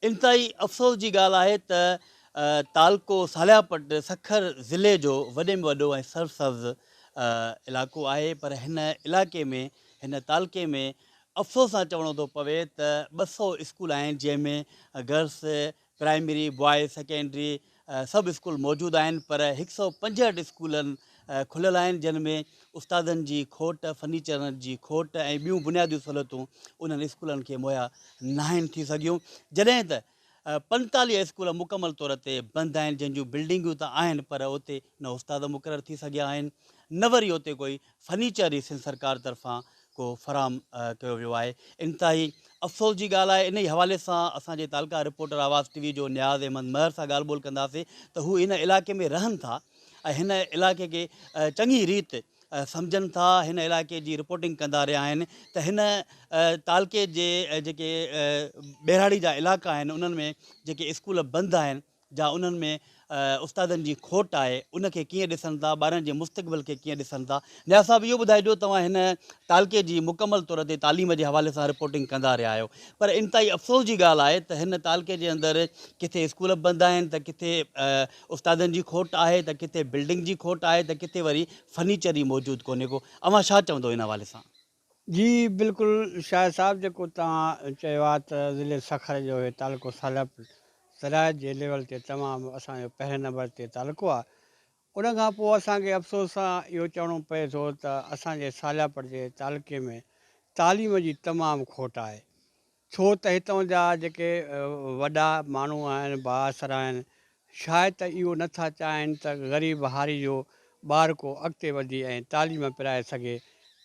इंतहाई अफ़सोस जी ॻाल्हि आहे त तालको सालियापट सखर ज़िले जो वॾे में वॾो ऐं सरसब्ज़ इलाइक़ो आहे, पर हिन इलाइक़े में, हिन तालके में अफ़सोस सां चवणो थो पवे त 200 स्कूल आहिनि, जंहिंमें गर्ल्स प्राइमरी, बॉयज़ सेकेंडरी सभु स्कूल मौजूदु आहिनि, पर 165 स्कूलनि खुलियल आहिनि, जिन में उस्तादनि जी खोट, फर्नीचरनि जी खोट ऐं ॿियूं बुनियादियूं सहूलियतूं उन्हनि स्कूलनि खे मुहैया न आहिनि थी सघियूं। जॾहिं त 45 स्कूल मुकमल तौर ते बंदि आहिनि, जंहिंजूं बिल्डिंगूं त आहिनि, पर उते न उस्ताद मुक़ररु थी सघिया आहिनि, न वरी उते कोई फर्नीचर ई सिंध सरकार तरफ़ां को फ़राहम कयो वियो आहे। इंतिहाई अफ़सोस जी ॻाल्हि आहे। इन ई हवाले सां असांजे तालका रिपोर्टर आवाज़ टीवी जो नियाज़ अहमद महर सां ॻाल्हि ॿोल कंदासीं त हू इन इलाइक़े में रहनि था ऐं हिन इलाइक़े खे चङी रीति सम्झनि था, हिन इलाइक़े जी रिपोर्टिंग कंदा रहिया आहिनि त हिन तालके जे जेके ॿेराड़ी जा इलाइक़ा आहिनि, उन्हनि में जेके स्कूल बंदि आहिनि, जा उन्हनि में उस्तादनि जी खोट आहे, उनखे कीअं ॾिसनि था, ॿारनि जे मुस्तक़बिल खे कीअं ॾिसनि था। नियाज़ साहिबु, इहो ॿुधाइजो, तव्हां हिन तालके जी मुकमल तौर ते तालीम जे हवाले सां रिपोर्टिंग कंदा रहिया आहियो, पर इंतिहाई अफ़सोस जी ॻाल्हि आहे त हिन तालके जे अंदरि किथे स्कूल बंदि आहिनि, त किथे उस्तादनि जी खोट आहे, त किथे बिल्डिंग जी खोट आहे, त किथे वरी फर्नीचर ई मौजूदु कोन्हे को। अव्हां छा चवंदो इन हवाले सां? जी बिल्कुलु शाहिद साहिबु, जेको तव्हां चयो आहे त ज़िले सखर जो इहो तालुको सालियापत सराय जे लेवल ते तमामु असांजो पहिरें नंबर ते तालुको आहे। उन खां पोइ असांखे अफ़सोस सां इहो चवणो पए थो त असांजे सालियापट जे तालुके में तालीम जी तमामु खोट आहे। छो त हितां जा जेके वॾा माण्हू आहिनि, भाउर आहिनि, शायदि त इहो नथा चाहिनि त ग़रीब हारी जो ॿार को अॻिते वधी ऐं तालीम पिराए सघे,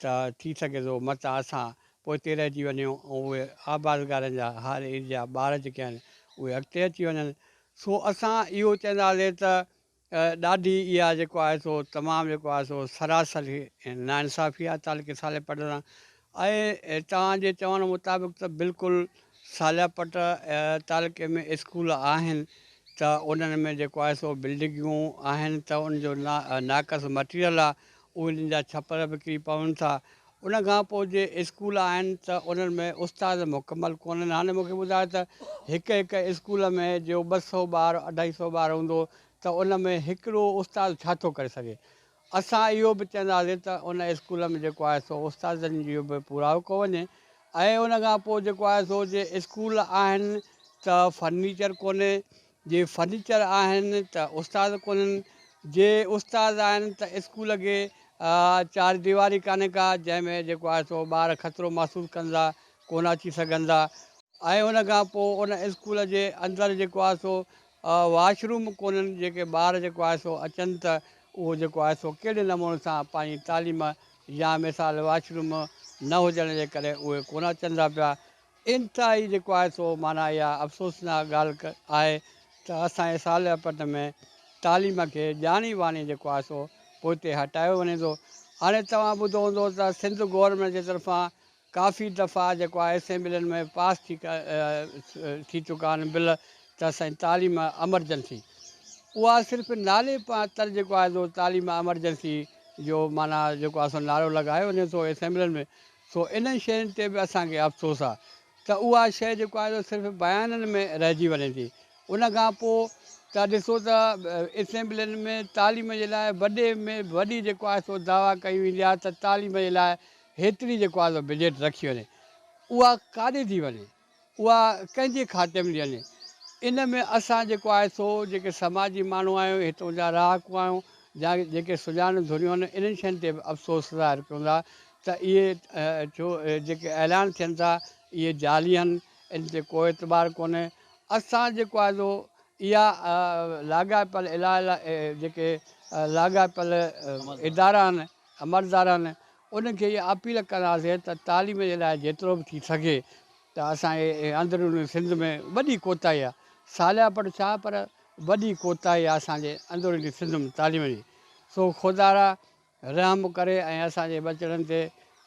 त थी सघे थो मतां असां पोइ हिते रहिजी वञूं ऐं उहे आबादगारनि जा हार एज जा ॿार जेके आहिनि उहे अॻिते अची वञनि। सो असां इहो चवंदासीं त ॾाढी इहा जेको आहे सो तमामु जेको आहे सो सरासरी नाइंसाफ़ी आहे तालुके सालियापट सां। ऐं तव्हांजे चवण मुताबिक़ त बिल्कुलु सालियापट तालुके में स्कूल आहिनि, त उन्हनि में जेको आहे सो बिल्डिंगूं आहिनि, त उनजो नाक़स मटीरियल आहे, उन्हनि जा छपर बि किरी पवनि था। उन खां पोइ जे स्कूल आहिनि त उन्हनि में उस्ताद मुकमल कोन्हनि। हाणे मूंखे ॿुधायो त हिकु हिकु स्कूल में जो 200 ॿार 250 ॿार हूंदो, त उन में हिकिड़ो उस्तादु छा थो करे सघे। असां इहो बि चवंदासीं त उन स्कूल में जेको आहे सो उस्तादनि जो बि पूराओ को वञे। ऐं उन खां पोइ जेको आहे सो जे स्कूल आहिनि त फर्नीचर कोन्हे, जे फर्नीचर आहिनि त उस्ताद कोन्हनि, जे उस्ताद आहिनि त स्कूल खे चार दीवारी कान्हे का, जंहिंमें जेको आहे सो ॿार ख़तरो महसूसु कंदा, कोन अची सघंदा। ऐं उन खां पोइ उन स्कूल जे अंदरि जेको आहे सो वॉशरूम कोन्हनि, जेके ॿार जेको आहे सो अचनि त उहो जेको आहे सो कहिड़े नमूने सां पंहिंजी तालीम, या मिसाल वॉशरूम न हुजण जे करे उहे कोन अचनि था पिया। इंतिहाई जेको आहे सो माना इहा अफ़सोसनाक ॻाल्हि आहे त असांजे सालियापट में तालीम खे ॼाणी वाणी जेको आहे सो पोइ हिते हटायो वञे थो। हाणे तव्हां ॿुधो हूंदो त सिंध गवर्नमेंट जे तरफ़ां काफ़ी दफ़ा जेको आहे असेंबलियुनि में पास थी चुका आहिनि बिल त असांजी तालीम एमरजेंसी, उहा सिर्फ़ु नाले पातर जेको आहे सो तालीम एमरजेंसी जो माना जेको आहे सो नारो लॻायो वञे थो असेंबलियुनि में। सो इन्हनि शयुनि ते बि असांखे अफ़सोस आहे त उहा शइ जेको आहे सिर्फ़ु बयाननि में रहिजी वञे थी। उन खां पोइ त ॾिसो त असेंबलियुनि में तालीम जे लाइ वॾे में वॾी जेको आहे सो दावा कई वेंदी आहे त तालीम जे लाइ हेतिरी जेको आहे सो बजट रखी वञे। उहा काॾे थी वञे, उहा कंहिंजे खाते में थी वञे। इन में असां जेको आहे सो जेके समाजी माण्हू आहियूं, हितां जा रहाकू आहियूं, या जेके सुञाण धुरियूं आहिनि, इन्हनि शयुनि ते बि अफ़सोस ज़ाहिर कयूं था त इहे जो जेके ऐलान थियनि था इहे जाली आहिनि, इन ते को एतबार कोन्हे। असां जेको आहे सो इहा लाॻापियल जेके लाॻापियल इदारा आहिनि, अमलदार आहिनि, उनखे इहा अपील कंदासीं त तालीम जे लाइ जेतिरो बि थी सघे त असांजे अंदरूनी सिंध में वॾी कोताही आहे, सालियापट छा पर वॾी कोताही आहे असांजे अंदरूनी सिंध में तालीम जी। सो ख़ुदा रहम करे ऐं असांजे बचड़नि ते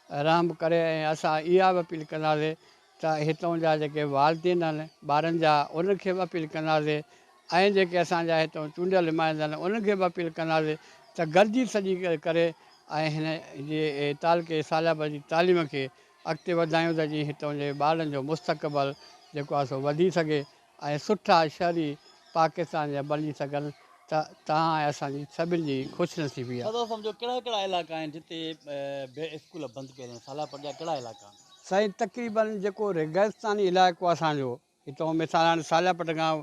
रहम करे, ऐं असां इहा बि अपील कंदासीं त हितां जा जेके वालदेन आहिनि ॿारनि जा, उनखे बि अपील कंदासीं, ऐं जेके असांजा हितां चूंडियल नुमाइंदा आहिनि उन्हनि खे बि अपील कंदासीं त गॾिजी सॼी करे ऐं हिन जे तालके सालियापत जी तालीम खे अॻिते वधायूं त जीअं हितां जे ॿारनि जो मुस्तक़बिल जेको आहे सो वधी सघे ऐं सुठा शहरी पाकिस्तान जा बणी सघनि त तव्हां ऐं असांजी सभिनी जी ख़ुशनसीबी आहे। सदो सम्झो कहिड़ा कहिड़ा इलाइक़ा आहिनि जिते स्कूल बंदि पियल आहिनि, सालापत जा कहिड़ा इलाइक़ा? साईं तक़रीबन जेको रेगिस्तानी इलाइक़ो आहे असांजो, हितां मिसाल हाणे सालापत खां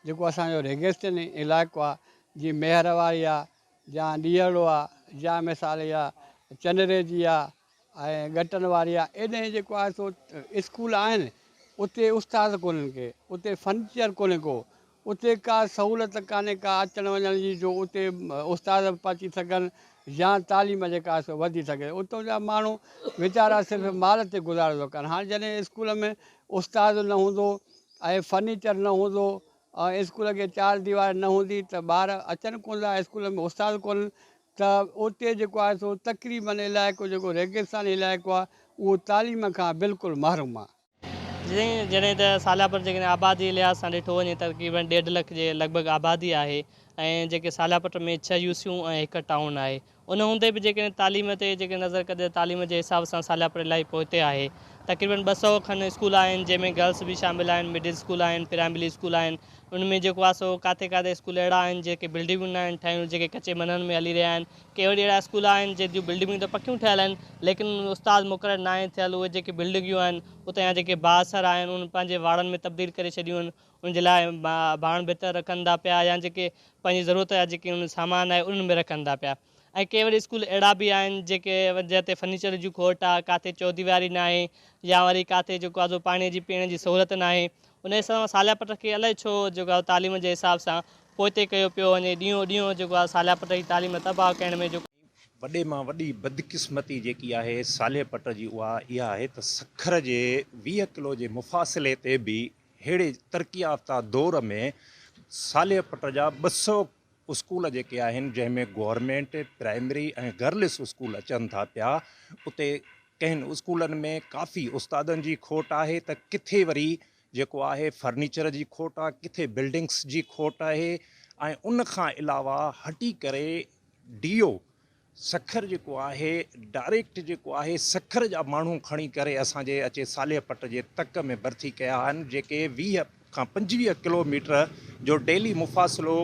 जेको असांजो रेगिस्तानी इलाइक़ो आहे जीअं मेहरवारी आहे या ॾीहड़ो आहे या मिसाल इहा चंडरेजी आहे ऐं गटन वारी आहे, एॾे जेको आहे सो स्कूल आहिनि उते उस्ताद कोन्हनि के, उते फर्नीचर कोन्हे को, उते का सहूलियत कान्हे का अचण वञण जी जो उते उस्ताद पहुची सघनि या तालीम जेका आहे सो वधी सघे। उतां जा माण्हू वीचारा सिर्फ़ु माल ते गुज़ारो था कनि। हाणे जॾहिं स्कूल में उस्ताद न हूंदो ऐं फर्नीचर न हूंदो ऐं स्कूल खे चार दीवार न हूंदी त ॿार अचनि कोन था, स्कूल में उस्ताद कोन्हनि त उते जेको आहे सो तक़रीबन इलाइक़ो जेको रेगिस्तानी इलाइक़ो आहे उहो तालीम खां बिल्कुलु महरूम आहे। जॾहिं त सालापत जेकॾहिं आबादी जे लिहाज़ सां ॾिठो वञे तक़रीबन 1.5 लख जे लॻभॻि आबादी आहे ऐं जेके सालापत में 6 यूसियूं ऐं 1 टाउन आहे। उन हूंदे बि जेकॾहिं तालीम ते जेके नज़र कजे तालीम जे हिसाब सां सालापत इलाही पोइते आहे। तक़रीबन 200 खनि स्कूल आहिनि जंहिंमें गर्ल्स बि शामिल आहिनि, मिडिल स्कूल आहिनि, प्राइमरी स्कूल आहिनि। उनमें जेको आहे सो किथे किथे स्कूल अहिड़ा आहिनि जेके बिल्डिंगूं न आहिनि ठहियूं, जेके कचे मननि में हली रहिया आहिनि। के वरी अहिड़ा स्कूल आहिनि जंहिंजूं बिल्डिंगूं त पकियूं ठहियल आहिनि लेकिन उस्ताद मुक़ररु न आहे थियल। उहे जेके बिल्डिंगियूं आहिनि उते जा जेके बासर आहिनि उन पंहिंजे वाड़नि में तब्दील करे छॾियूं आहिनि, उनजे लाइ भाण भितर रखनि था पिया या जेके पंहिंजी ज़रूरत जा जेके उन सामान आहे उन्हनि में रखनि था पिया। ऐं के वरी स्कूल अहिड़ा बि आहिनि जेके जिते फर्नीचर जी खोट आहे, किथे चौदीवारी न आहे या वरी किथे जेको आहे पाणीअ जी पीअण जी सहूलियत न आहे। उन हिसाब सां सालापत खे अलाए छो जेको आहे तालीम जे हिसाब सां पोइते कयो पियो वञे। ॾींहों ॾींहों जेको आहे सालापत जी तालीम तबाह करण में जेको वॾे मां वॾी बदकिस्मती जेकी आहे सालेपट जी उहा इहा आहे त सखर जे 20 किलो जे मुफ़ासिले ते बि अहिड़े तरक़ी याफ़्ता दौर में सालेपट जा 200 स्कूल जेके आहिनि जंहिंमें गवर्नमेंट प्राइमरी ऐं गर्ल्स स्कूल अचनि था पिया, उते कंहिं स्कूलनि में काफ़ी उस्तादनि जी खोट आहे त किथे वरी जेको आहे फर्नीचर जी खोट आहे, किथे बिल्डिंग्स जी खोट आहे। ऐं उन खां अलावा हटी करे डीओ सखर जेको आहे डायरेक्ट जेको आहे सखर जा माण्हू खणी करे असांजे अचे सालेपट जे तक में भर्ती कया आहिनि, जेके 20 खां 25 किलोमीटर जो डेली मुफ़ासिलो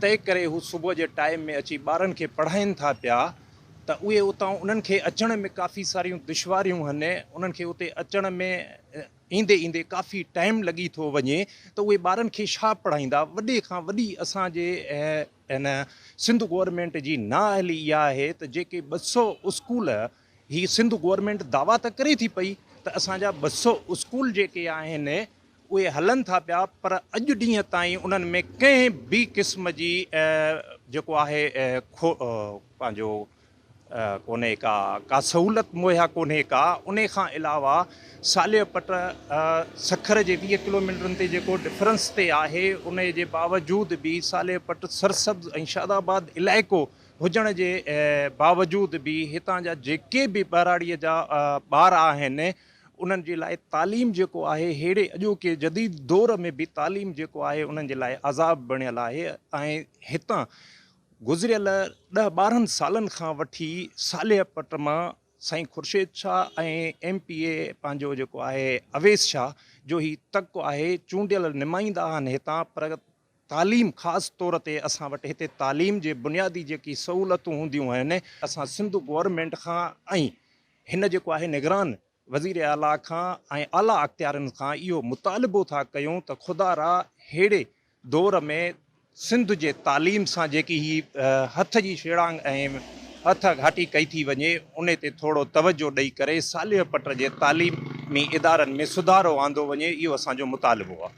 तय करे हू सुबुह जे टाइम में अची ॿारनि खे पढ़ाइनि था पिया। त उहे उतां उन्हनि खे अचण में काफ़ी सारियूं दुश्वारियूं आहिनि, उन्हनि खे उते अचण में ईंदे ईंदे काफ़ी टाइम लॻी थो वञे त उहे ॿारनि खे छा पढ़ाईंदा। वॾे खां वॾी असांजे इन सिंध गवर्नमेंट जी नाअहली इहा आहे त जेके 200 स्कूल ही सिंध गवर्नमेंट दावा त करे थी पई त असांजा 200 स्कूल जेके आहिनि उहे हलनि था पिया, पर अॼु ॾींहं ताईं उन्हनि में कंहिं बि क़िस्म जी जेको आहे पंहिंजो कोन्हे का सहूलियत मुहैया कोन्हे का। उन खां अलावा सालेपट सखर जे 20 किलोमीटरनि ते जेको डिफरेंस ते आहे उन जे बावजूद बि सालेपट सरसब्ज़ ऐं शादाबाद इलाइक़ो हुजण जे बावजूद बि हितां जा जेके बि ॿाराड़ीअ जा ॿार आहिनि उन्हनि जे लाइ तालीम जेको आहे अहिड़े अॼोके जदीद दौर में बि तालीम जेको आहे उन्हनि जे लाइ अज़ाब बणियल आहे। ऐं हितां गुज़िरियल 10-12 सालनि खां वठी सालेपट मां साईं खुर्शीद शाह ऐं MPA पंहिंजो जेको आहे अवेस शाह जो ही तक आहे चूंडियल नुमाइंदा आहिनि हितां, पर तालीम ख़ासि तौर ते असां वटि हिते तालीम जे बुनियादी जेकी सहूलियतूं हूंदियूं आहिनि असां सिंध गवर्नमेंट खां ऐं हिन जेको आहे निगरान वज़ीर आला खां ऐं आला अख़्तियारनि खां इहो मुतालिबो था कयूं त खुदारा अहिड़े दौर में सिंध जे तालीम सां जेकी ही हथ जी छेड़ांग ऐं हथ घाटी कई थी वञे उन ते थोरो तवजो ॾेई करे सालेपट जे तालीमी इदारनि में सुधारो आंदो वञे, इहो असांजो मुतालिबो आहे।